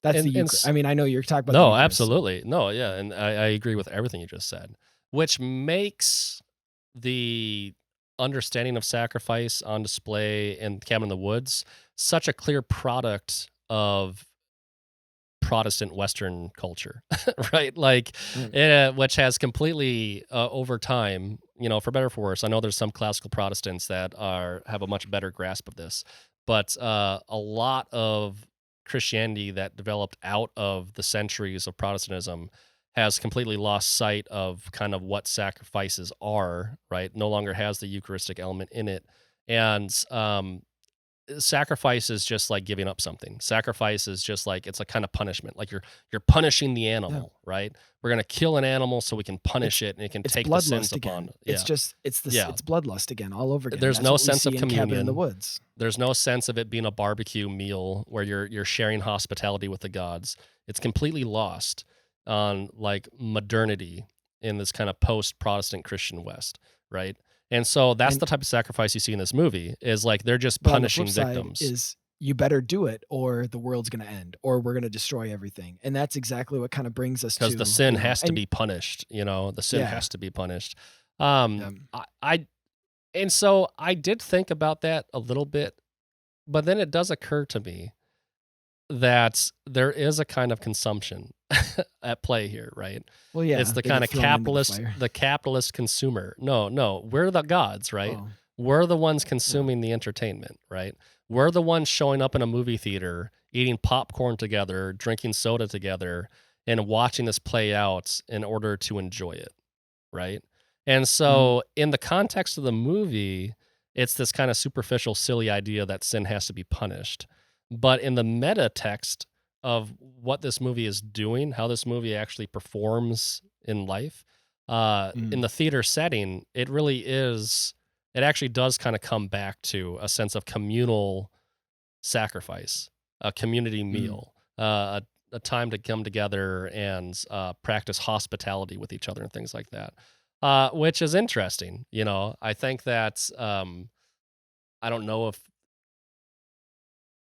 That's the and I mean, I know you're talking about the no, Eucharist. absolutely. No, yeah. And I agree with everything you just said, which makes the understanding of sacrifice on display in Cabin in the Woods such a clear product of Protestant Western culture, right? Like, which has completely over time, for better or for worse. I know there's some classical Protestants that have a much better grasp of this, but a lot of Christianity that developed out of the centuries of Protestantism has completely lost sight of kind of what sacrifices are, right? No longer has the Eucharistic element in it, and sacrifice is just like giving up something. Sacrifice is just like, it's a kind of punishment. Like you're punishing the animal, right? We're gonna kill an animal so we can punish it and it can take the sins upon. It's bloodlust again, all over again. There's no sense of communion. Cabin in the Woods. There's no sense of it being a barbecue meal where you're sharing hospitality with the gods. It's completely lost on like modernity in this kind of post-Protestant Christian West, right? And so that's the type of sacrifice you see in this movie is like they're just punishing victims. Is you better do it or the world's going to end or we're going to destroy everything. And that's exactly what kind of brings us to... Because the sin has to be punished, the sin has to be punished. And so I did think about that a little bit, but then it does occur to me that there is a kind of consumption at play here, right? Well, yeah, it's the kind of capitalist consumer. No, we're the gods, right? Oh. We're the ones consuming the entertainment, right? We're the ones showing up in a movie theater, eating popcorn together, drinking soda together, and watching this play out in order to enjoy it, right? And so in the context of the movie, it's this kind of superficial, silly idea that sin has to be punished. But in the meta text of what this movie is doing, how this movie actually performs in life, in the theater setting, it actually does kind of come back to a sense of communal sacrifice, a community meal, a time to come together and practice hospitality with each other and things like that, which is interesting. I think that I don't know if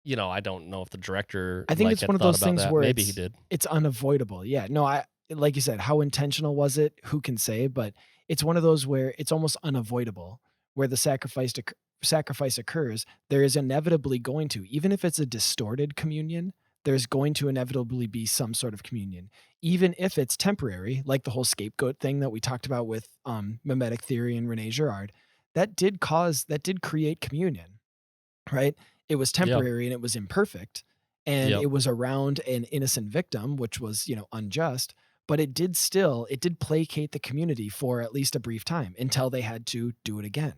the director. I think it's one of those things where maybe he did. It's unavoidable. Yeah. No, like you said, how intentional was it? Who can say? But it's one of those where it's almost unavoidable, where the sacrifice occurs. There is inevitably going to, even if it's a distorted communion, there's going to inevitably be some sort of communion, even if it's temporary, like the whole scapegoat thing that we talked about with mimetic theory and Rene Girard. That did create communion, right? It was temporary and it was imperfect and it was around an innocent victim, which was, unjust, but it did placate the community for at least a brief time until they had to do it again.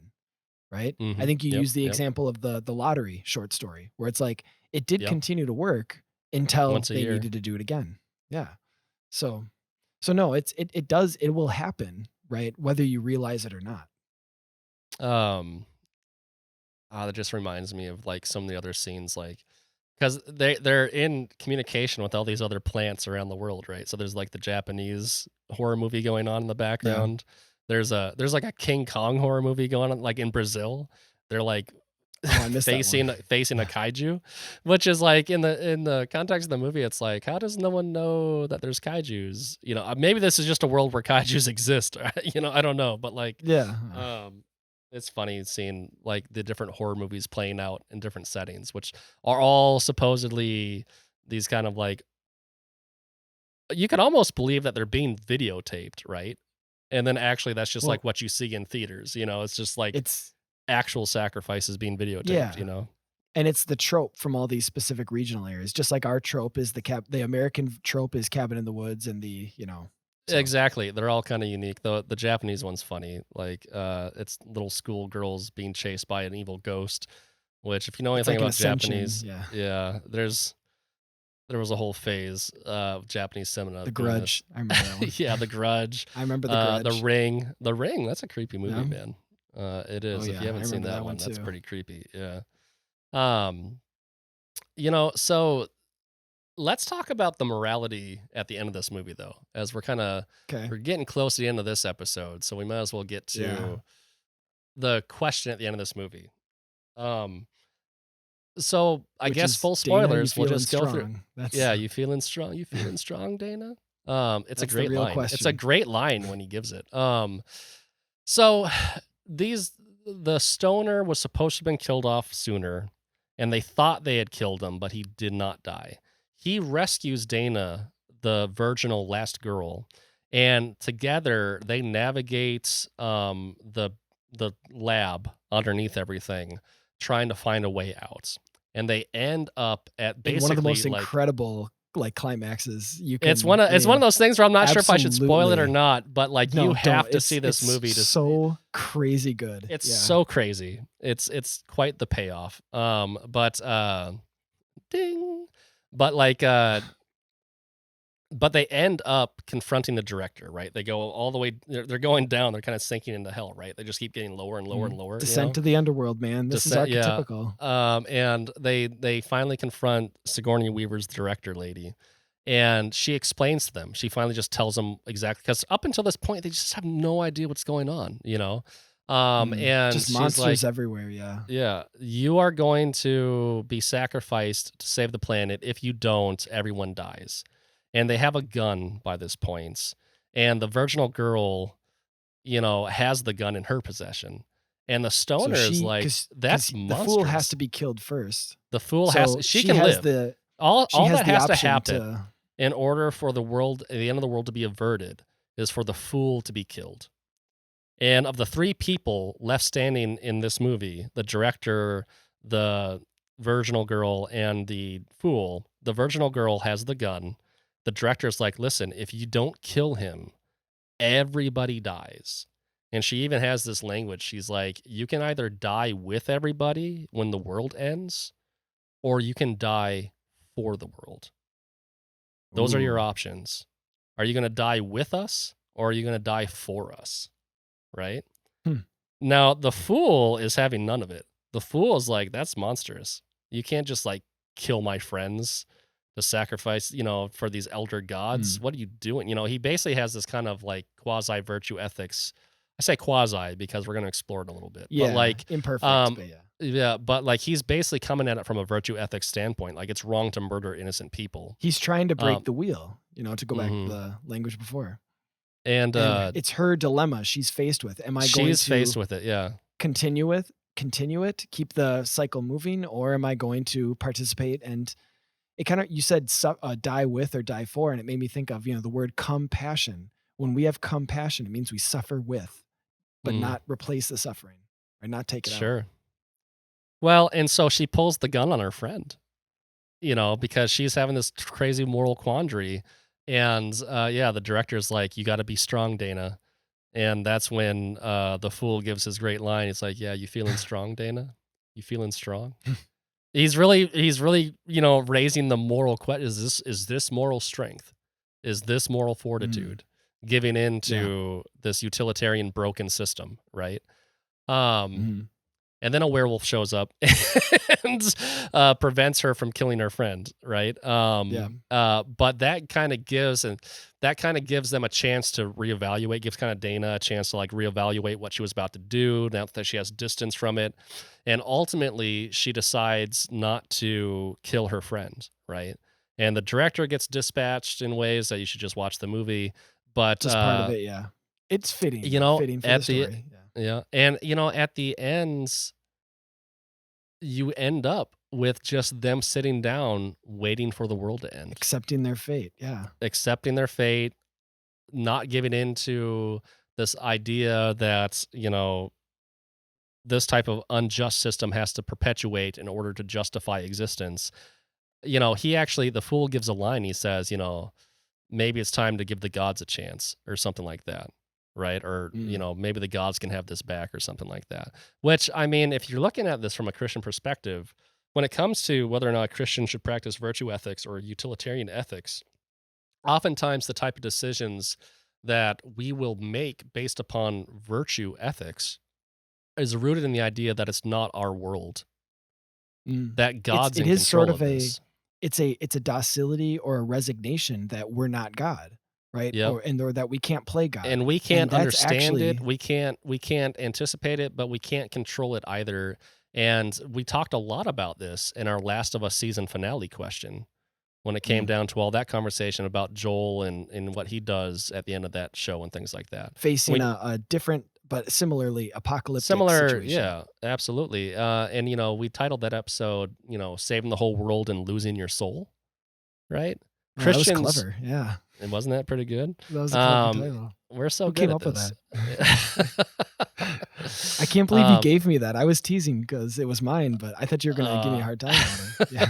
Right. I think you used the example of the lottery short story where it's like, it did continue to work until they needed to do it again. Yeah. So no, it will happen, right? Whether you realize it or not. That just reminds me of like some of the other scenes, like because they're in communication with all these other plants around the world, right? So there's like the Japanese horror movie going on in the background. Yeah. There's like a King Kong horror movie going on, like in Brazil. They're like facing a kaiju, which is like in the context of the movie, it's like, how does no one know that there's kaijus? Maybe this is just a world where kaijus exist. I don't know, but like, it's funny seeing like the different horror movies playing out in different settings, which are all supposedly these kind of like, you could almost believe that they're being videotaped, right? And then actually that's just like what you see in theaters, it's just like it's actual sacrifices being videotaped, And it's the trope from all these specific regional areas, just like our trope is the American trope is Cabin in the Woods and So. Exactly. They're all kind of unique. The Japanese one's funny. Like, it's little school girls being chased by an evil ghost, which if you know anything about Japanese, there was a whole phase of Japanese cinema. The Grudge. I remember that one. Yeah, The Grudge. I remember The Grudge. The Ring. That's a creepy movie, man. It is. If you haven't seen that one, that's pretty creepy. Yeah. So let's talk about the morality at the end of this movie, though, as we're getting close to the end of this episode, so we might as well get to the question at the end of this movie. So I guess full spoilers. We'll just go through. That's you feeling strong? You feeling strong, Dana? It's a great line. Question. It's a great line when he gives it. So the stoner was supposed to have been killed off sooner, and they thought they had killed him, but he did not die. He rescues Dana, the virginal last girl, and together they navigate the lab underneath everything, trying to find a way out. And they end up at basically one of the most incredible climaxes you can. It's one of those things where I'm not sure if I should spoil it or not, but you have to see this movie. It's so crazy good. It's so crazy. It's quite the payoff. Ding. But they end up confronting the director, right? They go all the way. They're going down. They're kind of sinking into hell, right? They just keep getting lower and lower and lower. Descent to the underworld, man. This is archetypical. Yeah. And they finally confront Sigourney Weaver's director lady, and she explains to them. She finally just tells them exactly, because up until this point they just have no idea what's going on, and just she's monsters like, everywhere. Yeah. You are going to be sacrificed to save the planet. If you don't, everyone dies. And they have a gun by this point. And the virginal girl, has the gun in her possession. And the stoner is like, that's monstrous. The fool has to be killed first. The fool she can live. All that has to happen in order for the end of the world to be averted is for the fool to be killed. And of the three people left standing in this movie, the director, the virginal girl, and the fool, the virginal girl has the gun. The director's like, listen, if you don't kill him, everybody dies. And she even has this language. She's like, you can either die with everybody when the world ends, or you can die for the world. Those are your options. Are you going to die with us, or are you going to die for us? Right? Now, the fool is having none of it. The fool is like, that's monstrous. You can't just kill my friends to sacrifice, for these elder gods. What are you doing? He basically has this kind of quasi virtue ethics. I say quasi because we're going to explore it a little bit. Yeah, but imperfect, but yeah. Yeah, but he's basically coming at it from a virtue ethics standpoint. It's wrong to murder innocent people. He's trying to break the wheel, to go back to the language before. And it's her dilemma she's faced with. Am I going to faced with it, yeah. Continue it, keep the cycle moving, or am I going to participate? And it kind of, you said die with or die for, and it made me think of, the word compassion. When we have compassion, it means we suffer with, but not replace the suffering or not take it out. Sure. Well, and so she pulls the gun on her friend, because she's having this crazy moral quandary. And the director's like, you got to be strong, Dana. And that's when the fool gives his great line. It's like, yeah, you feeling strong, Dana? You feeling strong? He's really, raising the moral question. Is this moral strength? Is this moral fortitude? Giving in to this utilitarian broken system, right? And then a werewolf shows up and prevents her from killing her friend, right? But that kind of gives them a chance to reevaluate, gives kind of Dana a chance to reevaluate what she was about to do now that she has distance from it. And ultimately, she decides not to kill her friend, right? And the director gets dispatched in ways that you should just watch the movie. But just part of it, yeah. It's fitting. Fitting for the story. Yeah. And, at the end, you end up with just them sitting down, waiting for the world to end. Accepting their fate, yeah. Accepting their fate, not giving into this idea that, this type of unjust system has to perpetuate in order to justify existence. The fool gives a line. He says, maybe it's time to give the gods a chance or something like that. Right. Or, maybe the gods can have this back or something like that, which, if you're looking at this from a Christian perspective, when it comes to whether or not Christians should practice virtue ethics or utilitarian ethics, oftentimes the type of decisions that we will make based upon virtue ethics is rooted in the idea that it's not our world, that God's in control sort of this. It's a docility or a resignation that we're not God. Right. Yep. Or that we can't play God. And we can't understand it. We can't anticipate it, but we can't control it either. And we talked a lot about this in our Last of Us season finale question when it came down to all that conversation about Joel and what he does at the end of that show and things like that. Facing a different but similarly apocalyptic situation. Yeah, absolutely. And, we titled that episode, Saving the Whole World and Losing Your Soul, right? Oh, Christians, that was clever, yeah. And wasn't that pretty good? That was a clever title. We're so Who good came at up this. With that? I can't believe you gave me that. I was teasing because it was mine, but I thought you were going to give me a hard time about it.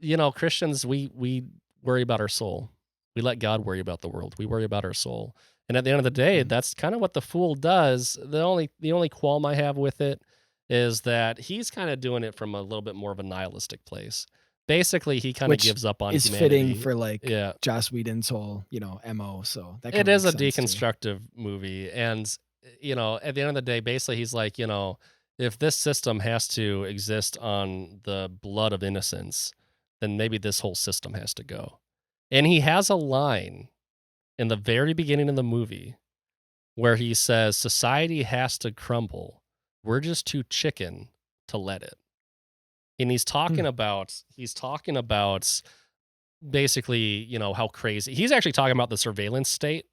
Yeah. Christians, we worry about our soul. We let God worry about the world. We worry about our soul. And at the end of the day, that's kind of what the fool does. The only qualm I have with it is that he's kind of doing it from a little bit more of a nihilistic place. Basically, he kind of gives up on humanity. Fitting for Joss Whedon's whole, MO. So that it is a deconstructive movie. And, at the end of the day, basically he's like, if this system has to exist on the blood of innocence, then maybe this whole system has to go. And he has a line in the very beginning of the movie where he says, society has to crumble. We're just too chicken to let it. And he's talking about basically, how crazy. He's actually talking about the surveillance state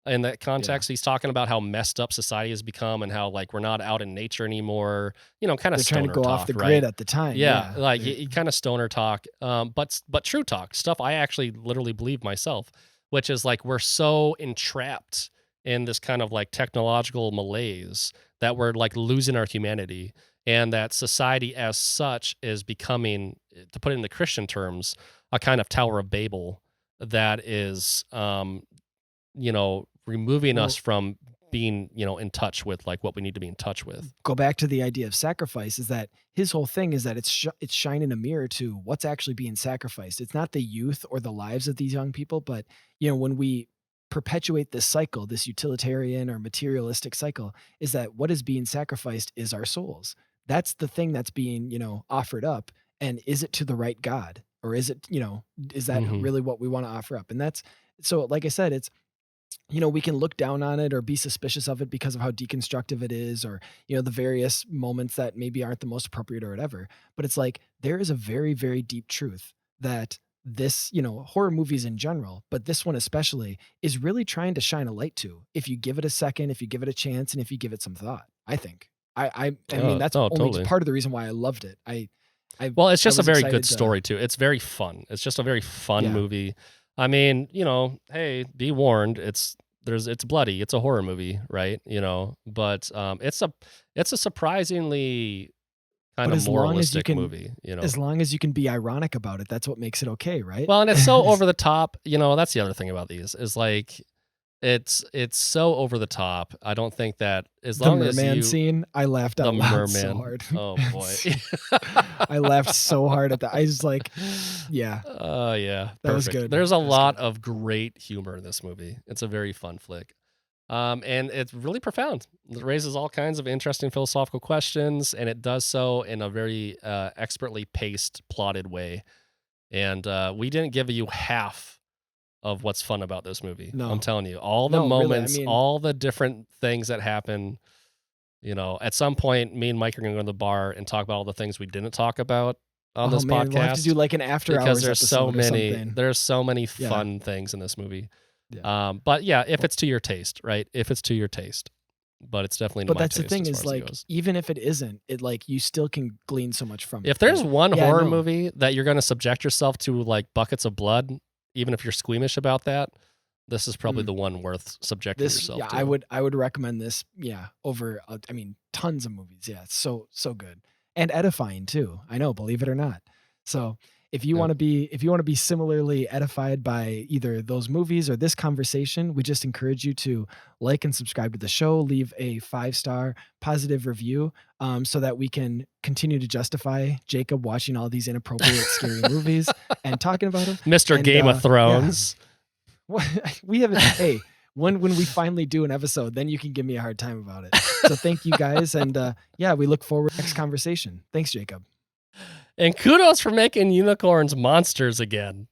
in that context. Yeah. He's talking about how messed up society has become and how we're not out in nature anymore. Kind of They're stoner trying to go talk, off the right? grid at the time. Yeah. He kind of stoner talk, but true talk, stuff I actually literally believe myself, which is we're so entrapped in this kind of technological malaise that we're losing our humanity. And that society as such is becoming, to put it into Christian terms, a kind of Tower of Babel that is, removing us from being, in touch with what we need to be in touch with. Go back to the idea of sacrifice, is that his whole thing is that it's shining a mirror to what's actually being sacrificed. It's not the youth or the lives of these young people, but, when we perpetuate this cycle, this utilitarian or materialistic cycle, is that what is being sacrificed is our souls. That's the thing that's being, offered up. And is it to the right God? Or is it, is that really what we want to offer up? And that's, so like I said, it's, we can look down on it or be suspicious of it because of how deconstructive it is, or, the various moments that maybe aren't the most appropriate or whatever. But it's there is a very, very deep truth that this, horror movies in general, but this one especially, is really trying to shine a light to, if you give it a second, if you give it a chance, and if you give it some thought, I think. I mean, that's only totally part of the reason why I loved it. Well, it's just a very good story too. It's very fun. It's just a very fun movie. I mean, hey, be warned. It's bloody. It's a horror movie, right? But it's a surprisingly kind of moralistic movie. As long as you can be ironic about it, that's what makes it okay, right? Well, and it's so over the top. That's the other thing about these is it's so over the top. I don't think that as long as the merman scene, I laughed out loud so hard. Oh boy, I laughed so hard at that. I was yeah. Oh yeah, that was good. There's a lot of great humor in this movie. It's a very fun flick, and it's really profound. It raises all kinds of interesting philosophical questions, and it does so in a very expertly paced, plotted way. And we didn't give you half of what's fun about this movie. No. I'm telling you, all the moments, really, all the different things that happen. At some point, me and Mike are going to go to the bar and talk about all the things we didn't talk about on this podcast. We'll have to do an after hours because there's so many fun things in this movie. Yeah. But yeah, if it's to your taste, right? If it's to your taste. But it's definitely not my taste. But that's the thing is even if it isn't, it you still can glean so much from it. If there's one horror movie that you're going to subject yourself to buckets of blood, even if you're squeamish about that, this is probably the one worth subjecting yourself to. I would recommend this, over, tons of movies. Yeah, it's so good. And edifying too. I know, believe it or not. So if you want to be similarly edified by either those movies or this conversation, we just encourage you to like and subscribe to the show, leave a 5-star positive review, so that we can continue to justify Jacob watching all these inappropriate, scary movies and talking about them. Mr. Game of Thrones. Yeah. We haven't. Hey, when we finally do an episode, then you can give me a hard time about it. So thank you guys, and we look forward to the next conversation. Thanks, Jacob. And kudos for making unicorns monsters again.